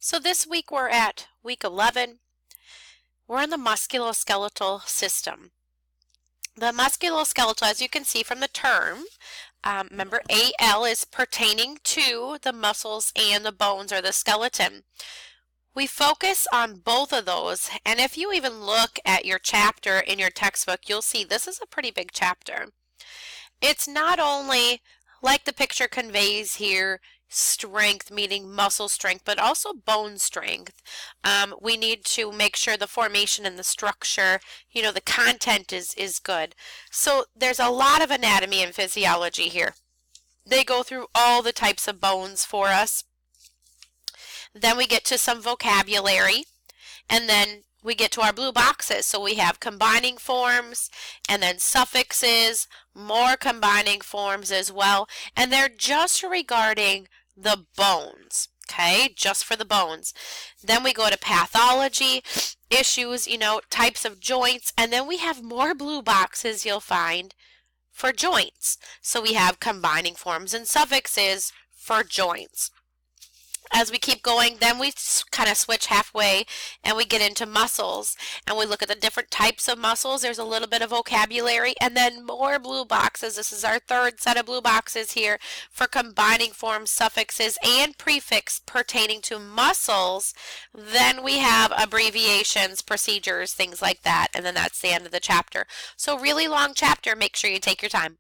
So this week we're at week 11. We're in the musculoskeletal system. The musculoskeletal, as you can see from the term, remember AL is pertaining to the muscles and the bones or the skeleton. We focus on both of those, and if you even look at your chapter in your textbook, you'll see this is a pretty big chapter. It's not only, like the picture conveys here, strength, meaning muscle strength, but also bone strength. We need to make sure the formation and the structure, the content is good. So there's a lot of anatomy and physiology here. They go through all the types of bones for us. Then we get to some vocabulary, and then we get to our blue boxes. So we have combining forms and then suffixes, more combining forms as well, and they're just regarding the bones, okay, just for the bones. Then we go to pathology, issues, types of joints, and then we have more blue boxes you'll find for joints. So we have combining forms and suffixes for joints. As we keep going, then we kind of switch halfway and we get into muscles and we look at the different types of muscles. There's a little bit of vocabulary and then more blue boxes. This is our third set of blue boxes here for combining forms, suffixes, and prefix pertaining to muscles. Then we have abbreviations, procedures, things like that, and then that's the end of the chapter. So really long chapter. Make sure you take your time.